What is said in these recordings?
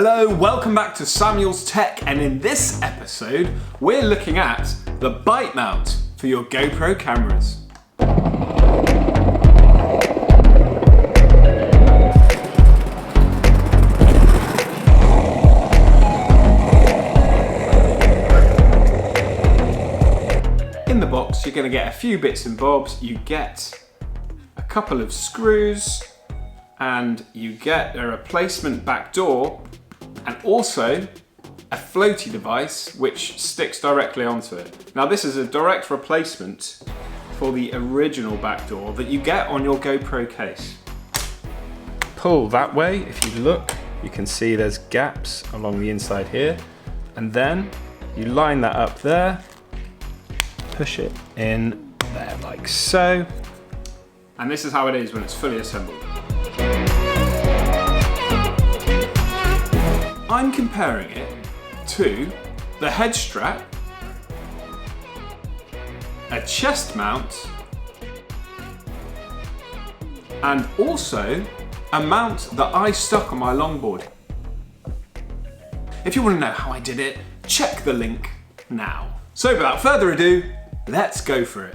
Hello, welcome back to Samuel's Tech, and in this episode we're looking at the bite mount for your GoPro cameras. In the box you're going to get a few bits and bobs. You get a couple of screws and you get a replacement back door and also a floaty device which sticks directly onto it. Now this is a direct replacement for the original back door that you get on your GoPro case. Pull that way. If you look, you can see there's gaps along the inside here, and then you line that up there, push it in there like so, and this is how it is when it's fully assembled. I'm comparing it to the head strap, a chest mount, and also a mount that I stuck on my longboard. If you want to know how I did it, check the link now. So without further ado, let's go for it.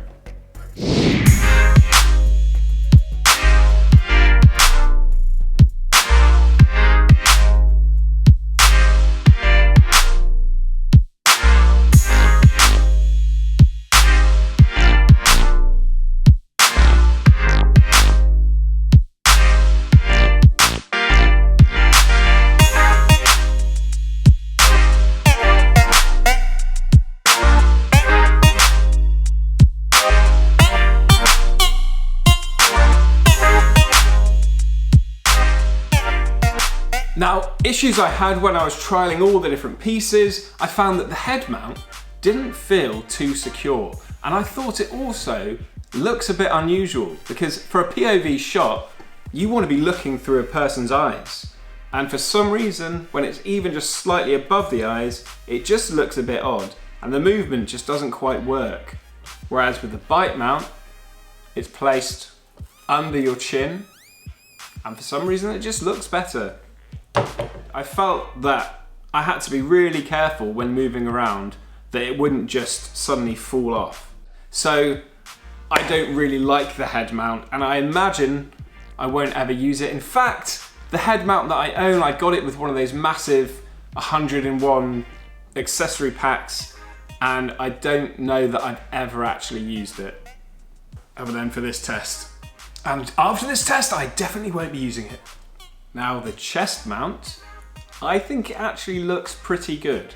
Now, issues I had when I was trialing all the different pieces, I found that the head mount didn't feel too secure. And I thought it also looks a bit unusual because for a POV shot, you want to be looking through a person's eyes. And for some reason, when it's even just slightly above the eyes, it just looks a bit odd and the movement just doesn't quite work. Whereas with the bite mount, it's placed under your chin and for some reason it just looks better. I felt that I had to be really careful when moving around that it wouldn't just suddenly fall off. So I don't really like the head mount and I imagine I won't ever use it. In fact, the head mount that I own, I got it with one of those massive 101 accessory packs and I don't know that I've ever actually used it other than for this test. And after this test, I definitely won't be using it. Now the chest mount, I think it actually looks pretty good.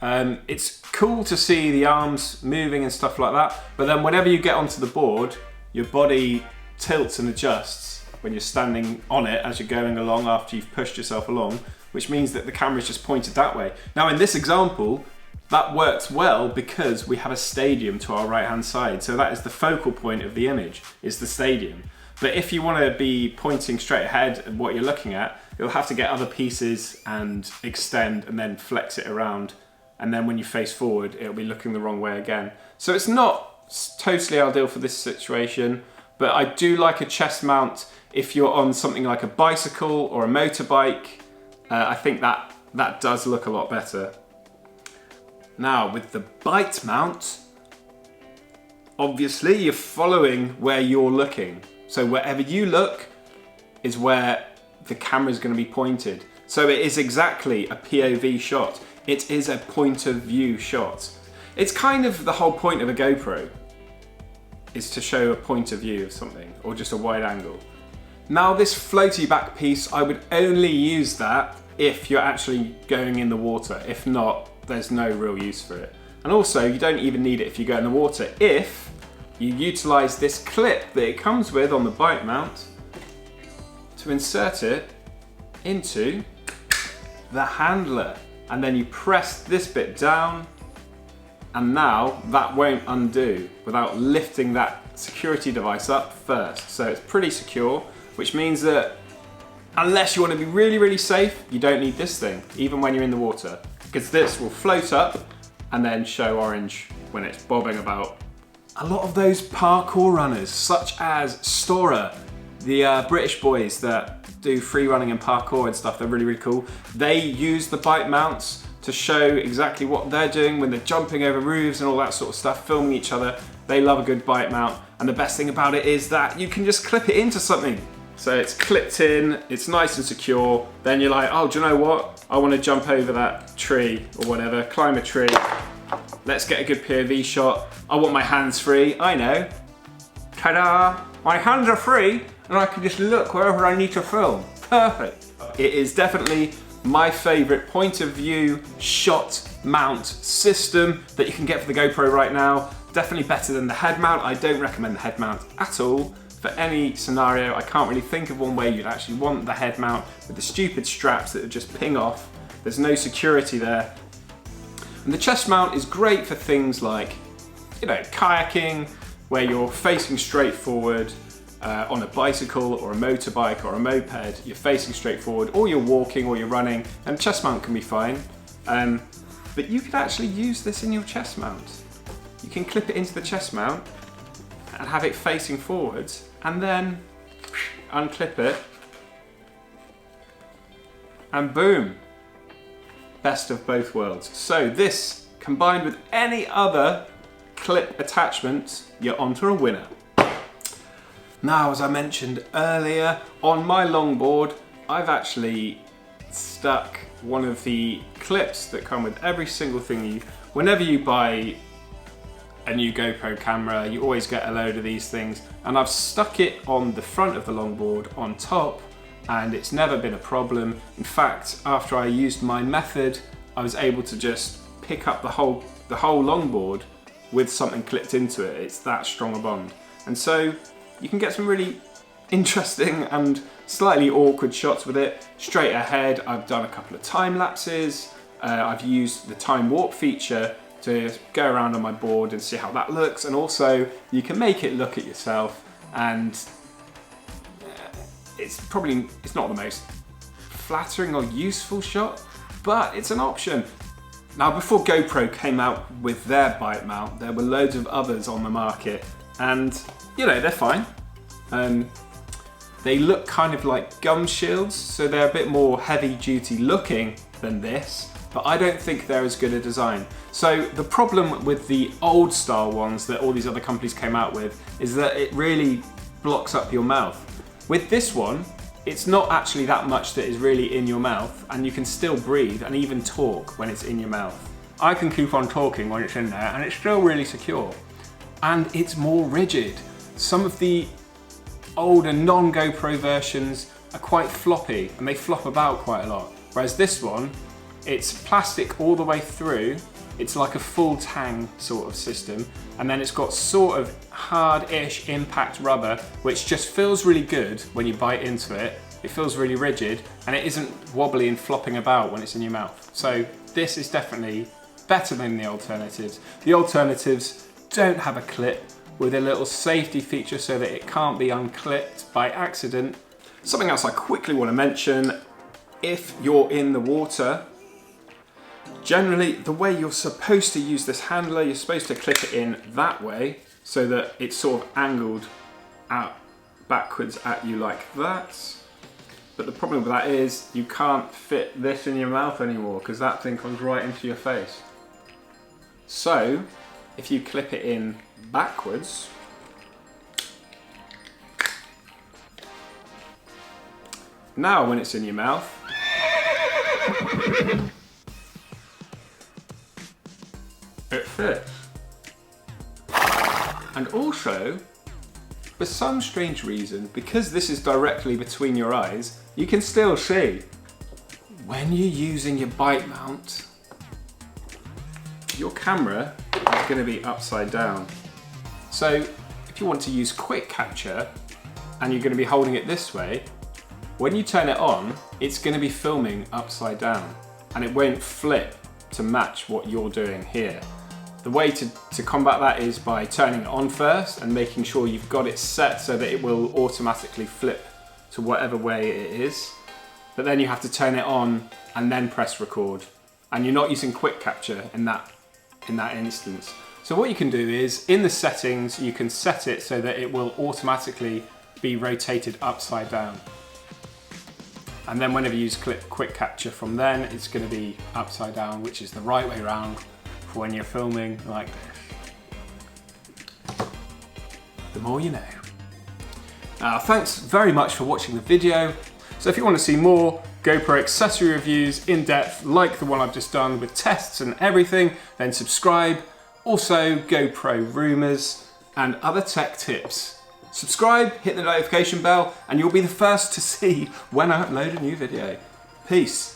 It's cool to see the arms moving and stuff like that, but then whenever you get onto the board, your body tilts and adjusts when you're standing on it as you're going along after you've pushed yourself along, which means that the camera's just pointed that way. Now in this example, that works well because we have a stadium to our right hand side, so that is the focal point of the image, is the stadium. But if you want to be pointing straight ahead at what you're looking at, you'll have to get other pieces and extend and then flex it around. And then when you face forward, it'll be looking the wrong way again. So it's not totally ideal for this situation, but I do like a chest mount if you're on something like a bicycle or a motorbike. I think that does look a lot better. Now with the bite mount, obviously you're following where you're looking. So wherever you look is where the camera is going to be pointed. So it is exactly a POV shot. It is a point of view shot. It's kind of the whole point of a GoPro, is to show a point of view of something or just a wide angle. Now this floaty back piece, I would only use that if you're actually going in the water. If not, there's no real use for it. And also you don't even need it if you go in the water if you utilize this clip that it comes with on the bite mount to insert it into the handler. And then you press this bit down and now that won't undo without lifting that security device up first. So it's pretty secure, which means that unless you want to be really, really safe, you don't need this thing, even when you're in the water, because this will float up and then show orange when it's bobbing about. A lot of those parkour runners, such as Stora, the British boys that do free running and parkour and stuff. They're really, really cool. They use the bite mounts to show exactly what they're doing when they're jumping over roofs and all that sort of stuff, filming each other. They love a good bite mount. And the best thing about it is that you can just clip it into something. So it's clipped in, it's nice and secure. Then you're like, oh, do you know what? I want to jump over that tree or whatever, climb a tree. Let's get a good POV shot. I want my hands free. I know. Ta-da! My hands are free and I can just look wherever I need to film. Perfect. It is definitely my favorite point of view shot mount system that you can get for the GoPro right now. Definitely better than the head mount. I don't recommend the head mount at all. For any scenario, I can't really think of one way you'd actually want the head mount with the stupid straps that would just ping off. There's no security there. And the chest mount is great for things like, you know, kayaking, where you're facing straight forward on a bicycle or a motorbike or a moped, you're facing straight forward, or you're walking or you're running, and chest mount can be fine. But you could actually use this in your chest mount. You can clip it into the chest mount and have it facing forwards, and then unclip it, and boom, best of both worlds. So this, combined with any other clip attachment, you're onto a winner. Now, as I mentioned earlier, on my longboard, I've actually stuck one of the clips that come with every single thing whenever you buy a new GoPro camera, you always get a load of these things, and I've stuck it on the front of the longboard on top, and it's never been a problem. In fact, after I used my method, I was able to just pick up the whole longboard with something clipped into it. It's that strong a bond. And so you can get some really interesting and slightly awkward shots with it. Straight ahead, I've done a couple of time lapses. I've used the time warp feature to go around on my board and see how that looks, and also you can make it look at yourself, and it's not the most flattering or useful shot, but it's an option. Now, before GoPro came out with their bite mount, there were loads of others on the market, and you know, they're fine. They look kind of like gum shields, so they're a bit more heavy duty looking than this, but I don't think they're as good a design. So the problem with the old style ones that all these other companies came out with is that it really blocks up your mouth. With this one, it's not actually that much that is really in your mouth, and you can still breathe and even talk when it's in your mouth. I can keep on talking when it's in there and it's still really secure. And it's more rigid. Some of the older non-GoPro versions are quite floppy and they flop about quite a lot. Whereas this one, it's plastic all the way through. It's like a full tang sort of system. And then it's got sort of hard-ish impact rubber, which just feels really good when you bite into it. It feels really rigid and it isn't wobbly and flopping about when it's in your mouth. So this is definitely better than the alternatives. The alternatives don't have a clip with a little safety feature so that it can't be unclipped by accident. Something else I quickly want to mention, if you're in the water, generally the way you're supposed to use this handler, you're supposed to clip it in that way so that it's sort of angled out backwards at you like that. But the problem with that is you can't fit this in your mouth anymore because that thing comes right into your face. So if you clip it in backwards, now when it's in your mouth, it fits. And also, for some strange reason, because this is directly between your eyes, you can still see. When you're using your bite mount, your camera is going to be upside down. So if you want to use quick capture and you're going to be holding it this way, when you turn it on, it's going to be filming upside down and it won't flip to match what you're doing here. The way to combat that is by turning it on first and making sure you've got it set so that it will automatically flip to whatever way it is. But then you have to turn it on and then press record. And you're not using quick capture in that instance. So what you can do is, in the settings, you can set it so that it will automatically be rotated upside down. And then whenever you use quick capture from then, it's going to be upside down, which is the right way around for when you're filming like this. The more you know. Thanks very much for watching the video. So if you want to see more GoPro accessory reviews in depth, like the one I've just done with tests and everything, then subscribe. Also GoPro rumors and other tech tips. Subscribe, hit the notification bell, and you'll be the first to see when I upload a new video. Peace.